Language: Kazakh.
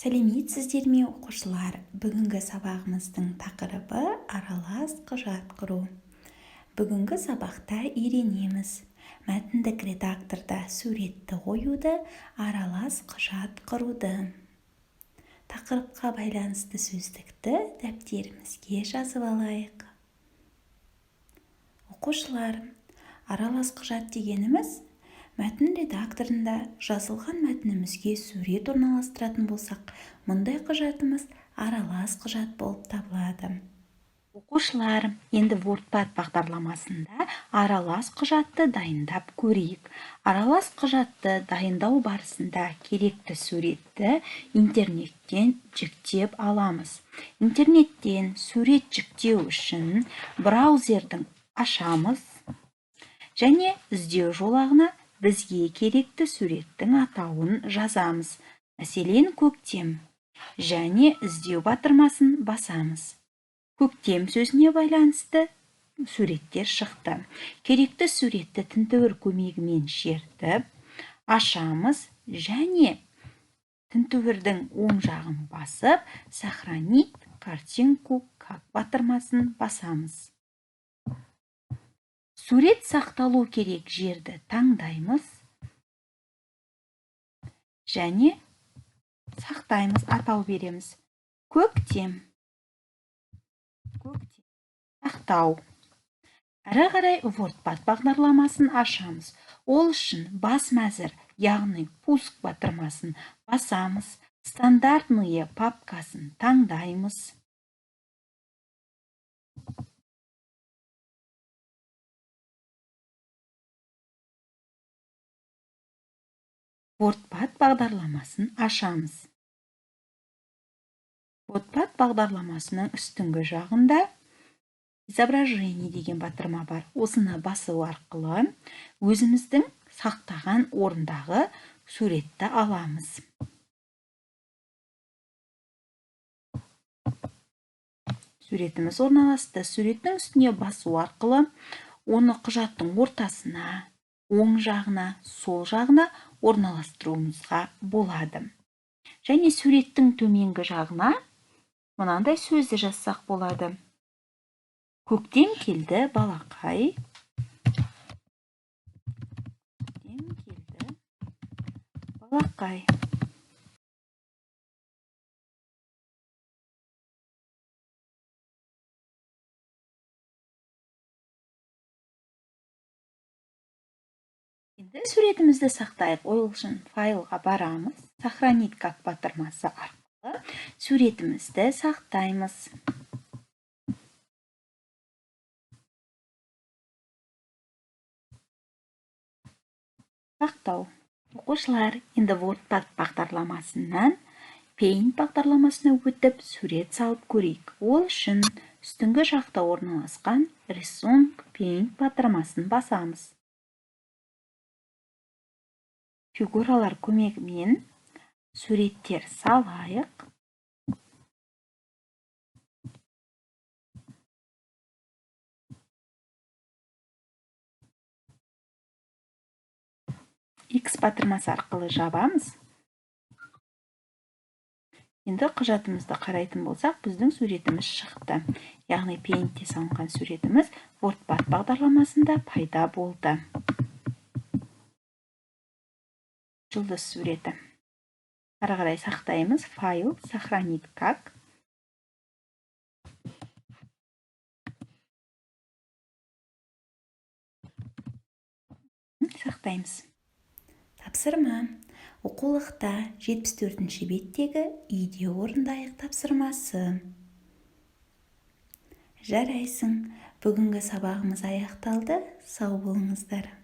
Сәлеметсіздер ме, оқушылар? Бүгінгі сабағымыздың тақырыбы аралас құжат құру. Бүгінгі сабақта үйренеміз мәтіндік редакторда суретті қоюды, аралас құжат құруды. Тақырыпқа байланысты сөздікті дәптерімізге жазып алайық. Оқушылар, аралас құжат дегеніміз мәтін редакторында жазылған мәтінімізге сурет орналастыратын болсақ, мұндай құжатымыз аралас құжат болып табылады. Оқушылар, енді WordPad бағдарламасында аралас құжатты дайындап көрейік. Аралас құжатты дайындау барысында керекті суретті интернеттен жүктеп аламыз. Интернеттен сурет жүктеу үшін браузердің ашамыз және іздеу жолағына бізге керекті суреттің атауын жазамыз. Мәселен, көктем, және іздеу батырмасын басамыз. Көктем сөзіне байланысты суреттер шықты. Керекті суретті тінтуір көмегімен шертіп ашамыз және тінтуірдің оң жағын басып, сохранить картинку как батырмасын басамыз. Сурет сақталу керек жерді таңдаймыз және сақтаймыз, атау береміз. Көктем. Сақтау. Әрі қарай WordPad бағдарламасын ашамыз. Ол үшін бас мәзір, яғни пуск батырмасын басамыз. Стандартные папкасын таңдаймыз. WordPad бағдарламасын ашамыз. WordPad бағдарламасының үстіңгі жағында изображение деген батырма бар. Осыны басу арқылы өзіміздің сақтаған орындағы суретті аламыз. Суретіміз орналасты. Суреттің үстіне басу арқылы оны құжаттың ортасына, оң жағына, сол жағына орналастыруымызға болады. Және суреттің төменгі жағына мынандай сөзді жазсақ болады. Көктем келді, балақай. Көктем келді, балақай. Енді суретімізді сақтайық. Ол үшін файлға барамыз. Сохранить как батырмасы арқылы суретімізді сақтаймыз. Сақтау. Оқушылар, енді WordPad бағдарламасынан Paint бағдарламасына өтіп сурет салып көрейік. Ол үшін үстіңгі жақта орналасқан рисунок Paint батырмасын басамыз. Фигуралар көмегімен суреттер салайық. X батырмасы арқылы жабамыз. Енді құжатымызды қарайтын болсақ, біздің суретіміз шықты. Яғни Paint'те салынған суретіміз WordPad бағдарламасында пайда болды. Жұлдыз суреті. Ары қарай сақтаймыз. Файл, сохранить как. Сақтаймыз. Тапсырма. Оқулықта 74-ші беттегі үйде орындайық тапсырмасы. Жарайсың. Бүгінгі сабағымыз аяқталды. Сау болыңыздар.